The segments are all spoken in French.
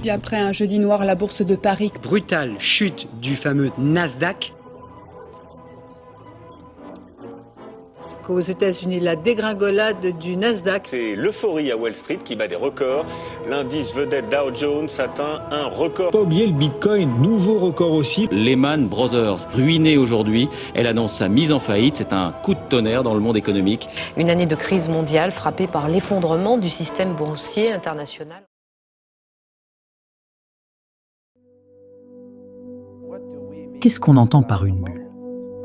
Puis après un jeudi noir à la bourse de Paris. Brutale chute du fameux Nasdaq. Aux États-Unis, la dégringolade du Nasdaq. C'est l'euphorie à Wall Street qui bat des records. L'indice vedette Dow Jones atteint un record. Pas oublier le Bitcoin, nouveau record aussi. Lehman Brothers, ruinée aujourd'hui, elle annonce sa mise en faillite. C'est un coup de tonnerre dans le monde économique. Une année de crise mondiale frappée par l'effondrement du système boursier international. Qu'est-ce qu'on entend par une bulle ?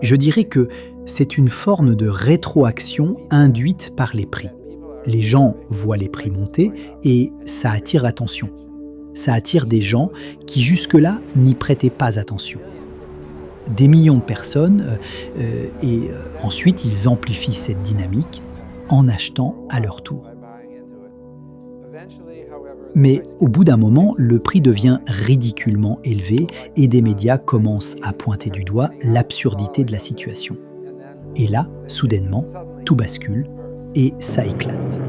Je dirais que c'est une forme de rétroaction induite par les prix. Les gens voient les prix monter et ça attire l'attention. Ça attire des gens qui jusque-là n'y prêtaient pas attention. Des millions de personnes et ensuite ils amplifient cette dynamique en achetant à leur tour. Mais au bout d'un moment, le prix devient ridiculement élevé et des médias commencent à pointer du doigt l'absurdité de la situation. Et là, soudainement, tout bascule et ça éclate.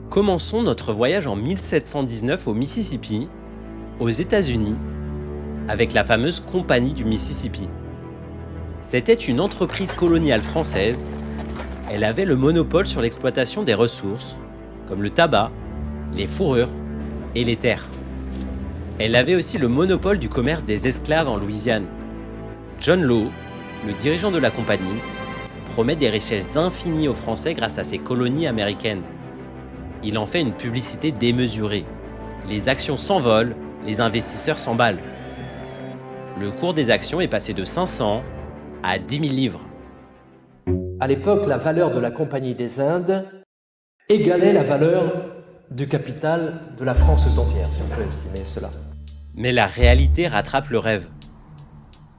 Commençons notre voyage en 1719 au Mississippi, aux États-Unis, avec la fameuse Compagnie du Mississippi. C'était une entreprise coloniale française. Elle avait le monopole sur l'exploitation des ressources, comme le tabac, les fourrures et les terres. Elle avait aussi le monopole du commerce des esclaves en Louisiane. John Law, le dirigeant de la compagnie, promet des richesses infinies aux Français grâce à ses colonies américaines. Il en fait une publicité démesurée. Les actions s'envolent, les investisseurs s'emballent. Le cours des actions est passé de 500 à 10 000 livres. À l'époque, la valeur de la Compagnie des Indes égalait la valeur du capital de la France tout entière, si on peut estimer cela. Mais la réalité rattrape le rêve.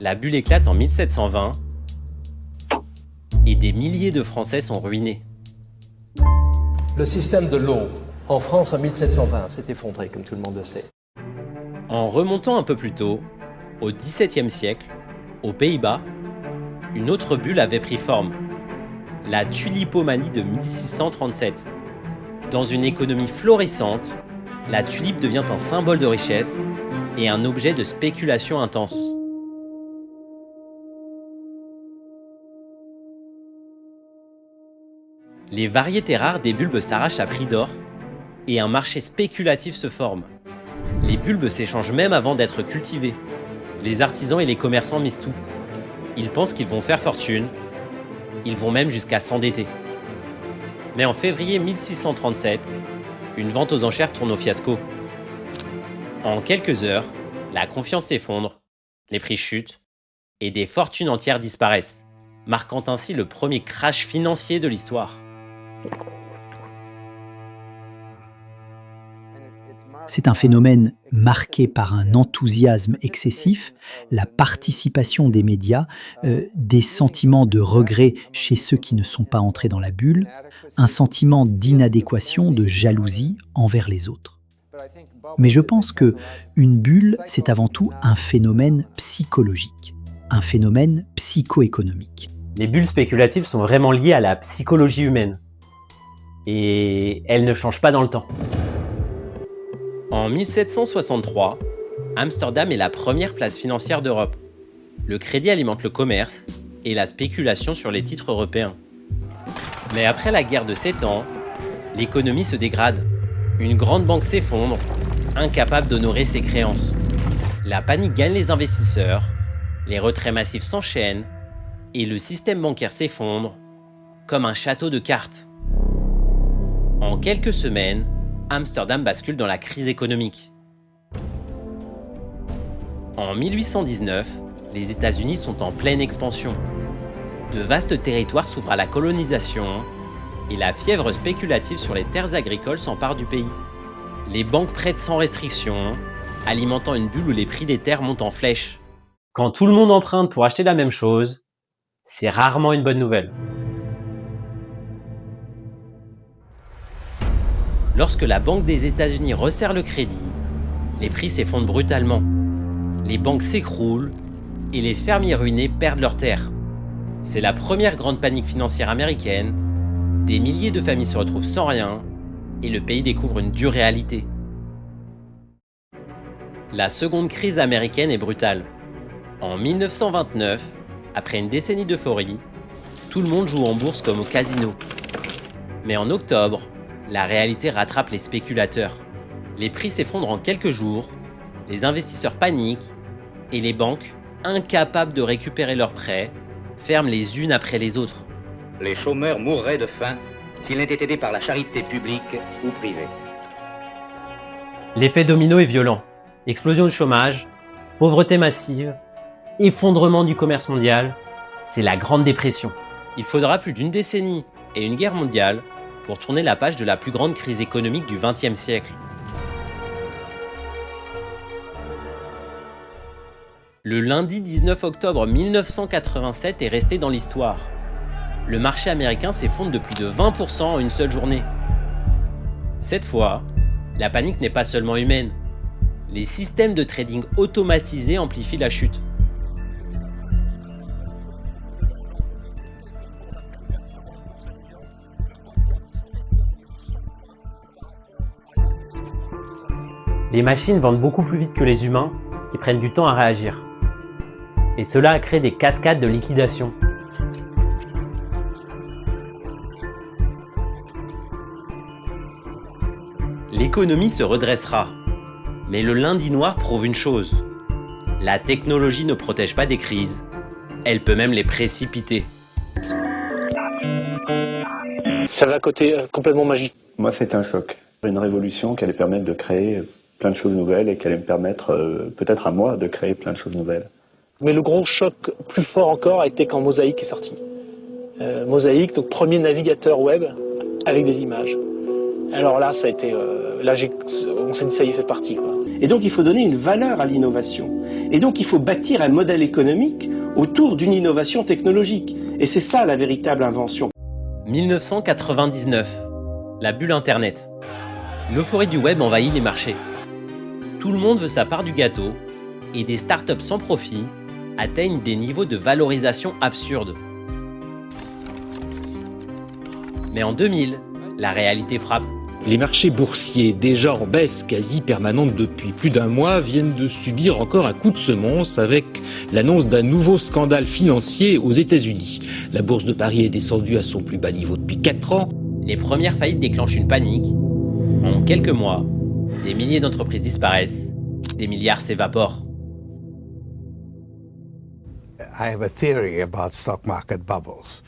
La bulle éclate en 1720 et des milliers de Français sont ruinés. Le système de l'eau en France en 1720 s'est effondré, comme tout le monde le sait. En remontant un peu plus tôt, au XVIIe siècle, aux Pays-Bas, une autre bulle avait pris forme. La tulipomanie de 1637. Dans une économie florissante, la tulipe devient un symbole de richesse et un objet de spéculation intense. Les variétés rares des bulbes s'arrachent à prix d'or et un marché spéculatif se forme. Les bulbes s'échangent même avant d'être cultivés. Les artisans et les commerçants misent tout. Ils pensent qu'ils vont faire fortune. Ils vont même jusqu'à s'endetter. Mais en février 1637, une vente aux enchères tourne au fiasco. En quelques heures, la confiance s'effondre, les prix chutent et des fortunes entières disparaissent, marquant ainsi le premier crash financier de l'histoire. C'est un phénomène marqué par un enthousiasme excessif, la participation des médias, des sentiments de regret chez ceux qui ne sont pas entrés dans la bulle, un sentiment d'inadéquation, de jalousie envers les autres. Mais je pense que une bulle, c'est avant tout un phénomène psychologique, un phénomène psycho-économique. Les bulles spéculatives sont vraiment liées à la psychologie humaine. Et elles ne changent pas dans le temps. En 1763, Amsterdam est la première place financière d'Europe. Le crédit alimente le commerce et la spéculation sur les titres européens. Mais après la guerre de 7 ans, l'économie se dégrade. Une grande banque s'effondre, incapable d'honorer ses créances. La panique gagne les investisseurs, les retraits massifs s'enchaînent et le système bancaire s'effondre comme un château de cartes. En quelques semaines, Amsterdam bascule dans la crise économique. En 1819, les États-Unis sont en pleine expansion. De vastes territoires s'ouvrent à la colonisation et la fièvre spéculative sur les terres agricoles s'empare du pays. Les banques prêtent sans restriction, alimentant une bulle où les prix des terres montent en flèche. Quand tout le monde emprunte pour acheter la même chose, c'est rarement une bonne nouvelle. Lorsque la Banque des États-Unis resserre le crédit, les prix s'effondrent brutalement. Les banques s'écroulent et les fermiers ruinés perdent leurs terres. C'est la première grande panique financière américaine Des milliers de familles se retrouvent sans rien et le pays découvre une dure réalité. La seconde crise américaine est brutale. En 1929, après une décennie d'euphorie, tout le monde joue en bourse comme au casino. Mais en octobre, la réalité rattrape les spéculateurs. Les prix s'effondrent en quelques jours, les investisseurs paniquent et les banques, incapables de récupérer leurs prêts, ferment les unes après les autres. Les chômeurs mourraient de faim s'ils n'étaient aidés par la charité publique ou privée. L'effet domino est violent. Explosion du chômage, pauvreté massive, effondrement du commerce mondial, c'est la Grande Dépression. Il faudra plus d'une décennie et une guerre mondiale pour tourner la page de la plus grande crise économique du XXe siècle. Le lundi 19 octobre 1987 est resté dans l'histoire. Le marché américain s'effondre de plus de 20% en une seule journée. Cette fois, la panique n'est pas seulement humaine. Les systèmes de trading automatisés amplifient la chute. Les machines vendent beaucoup plus vite que les humains qui prennent du temps à réagir. Et cela a créé des cascades de liquidation. L'économie se redressera. Mais le lundi noir prouve une chose. La technologie ne protège pas des crises. Elle peut même les précipiter. Ça va à côté complètement magique. Moi, c'est un choc. Une révolution qui allait permettre de créer plein de choses nouvelles et qui allait me permettre, peut-être à moi, de créer plein de choses nouvelles. Mais le gros choc plus fort encore a été quand Mosaic est sorti. Mosaic, donc premier navigateur web avec des images. Alors là, ça a été... on s'est dit, ça y est, c'est parti, quoi. Et donc, il faut donner une valeur à l'innovation. Et donc, il faut bâtir un modèle économique autour d'une innovation technologique. Et c'est ça, la véritable invention. 1999, la bulle Internet. L'euphorie du web envahit les marchés. Tout le monde veut sa part du gâteau et des startups sans profit atteignent des niveaux de valorisation absurdes. Mais en 2000, la réalité frappe. Les marchés boursiers, déjà en baisse quasi permanente depuis plus d'un mois, viennent de subir encore un coup de semonce avec l'annonce d'un nouveau scandale financier aux États-Unis. La bourse de Paris est descendue à son plus bas niveau depuis 4 ans. Les premières faillites déclenchent une panique. En quelques mois, des milliers d'entreprises disparaissent, des milliards s'évaporent. I have a theory about stock market bubbles.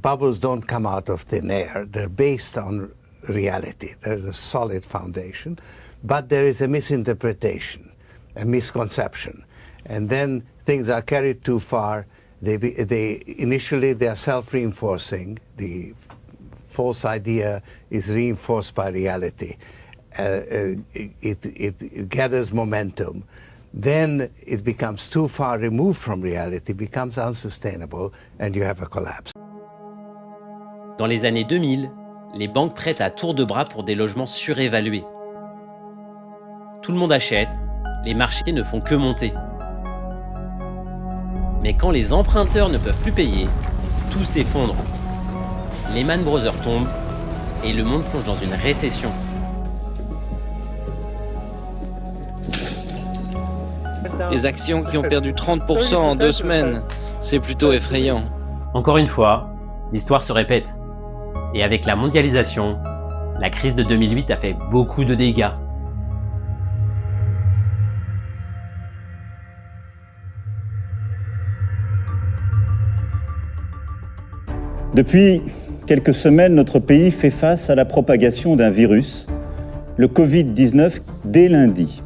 Bubbles don't come out of thin air. They're based on reality. There's a solid foundation, but there is a misinterpretation, a misconception. And then things are carried too far. Initially they are self-reinforcing. The false idea is reinforced by reality. It gathers momentum. Then it becomes too far removed from reality, becomes unsustainable, and you have a collapse. Dans les années 2000, les banques prêtent à tour de bras pour des logements surévalués. Tout le monde achète, les marchés ne font que monter. Mais quand les emprunteurs ne peuvent plus payer, tout s'effondre. Lehman Brothers tombe et le monde plonge dans une récession. Des actions qui ont perdu 30% en 2 semaines. C'est plutôt effrayant. Encore une fois, l'histoire se répète. Et avec la mondialisation, la crise de 2008 a fait beaucoup de dégâts. Depuis quelques semaines, notre pays fait face à la propagation d'un virus, le Covid-19, dès lundi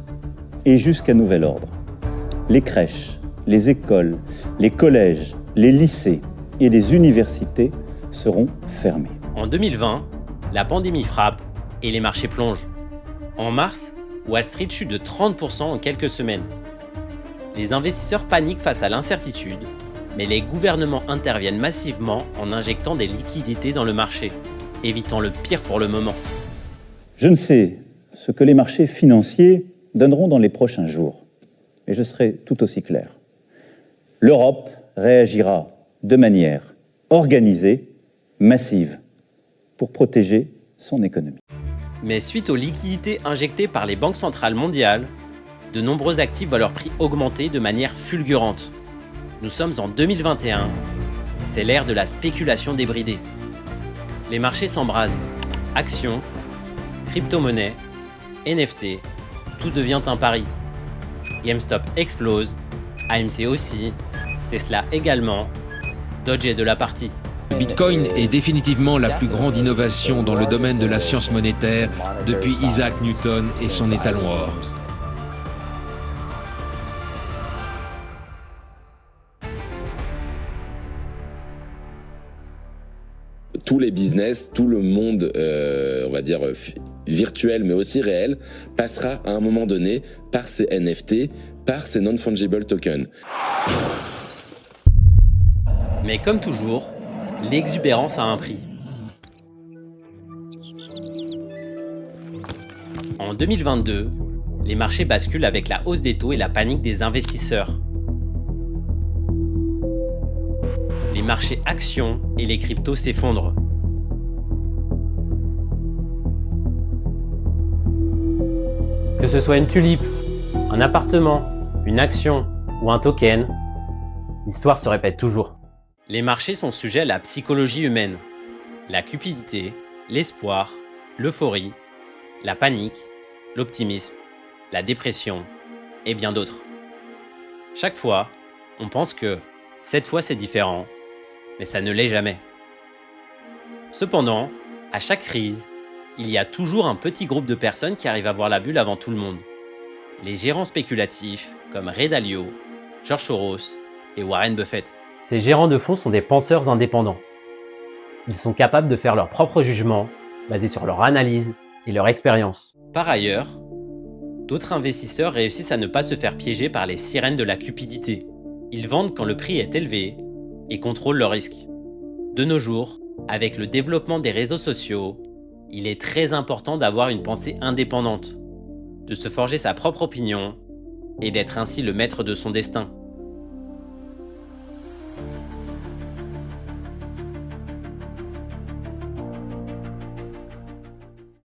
et jusqu'à nouvel ordre. Les crèches, les écoles, les collèges, les lycées et les universités seront fermés. En 2020, la pandémie frappe et les marchés plongent. En mars, Wall Street chute de 30% en quelques semaines. Les investisseurs paniquent face à l'incertitude, mais les gouvernements interviennent massivement en injectant des liquidités dans le marché, évitant le pire pour le moment. Je ne sais ce que les marchés financiers donneront dans les prochains jours, mais je serai tout aussi clair. L'Europe réagira de manière organisée, massive pour protéger son économie. Mais suite aux liquidités injectées par les banques centrales mondiales, de nombreux actifs voient leur prix augmenter de manière fulgurante. Nous sommes en 2021, c'est l'ère de la spéculation débridée. Les marchés s'embrasent, actions, crypto-monnaies, NFT, tout devient un pari. GameStop explose, AMC aussi, Tesla également, Doge est de la partie. Le Bitcoin est définitivement la plus grande innovation dans le domaine de la science monétaire depuis Isaac Newton et son étalon or. Tous les business, tout le monde, on va dire, virtuel mais aussi réel, passera à un moment donné par ces NFT, par ces non-fungible tokens. Mais comme toujours, l'exubérance a un prix. En 2022, les marchés basculent avec la hausse des taux et la panique des investisseurs. Les marchés actions et les cryptos s'effondrent. Que ce soit une tulipe, un appartement, une action ou un token, l'histoire se répète toujours. Les marchés sont sujets à la psychologie humaine. La cupidité, l'espoir, l'euphorie, la panique, l'optimisme, la dépression et bien d'autres. Chaque fois, on pense que cette fois c'est différent, mais ça ne l'est jamais. Cependant, à chaque crise, il y a toujours un petit groupe de personnes qui arrivent à voir la bulle avant tout le monde. Les gérants spéculatifs comme Ray Dalio, George Soros et Warren Buffett. Ces gérants de fonds sont des penseurs indépendants. Ils sont capables de faire leur propre jugement, basé sur leur analyse et leur expérience. Par ailleurs, d'autres investisseurs réussissent à ne pas se faire piéger par les sirènes de la cupidité. Ils vendent quand le prix est élevé et contrôlent leurs risques. De nos jours, avec le développement des réseaux sociaux, il est très important d'avoir une pensée indépendante, de se forger sa propre opinion et d'être ainsi le maître de son destin.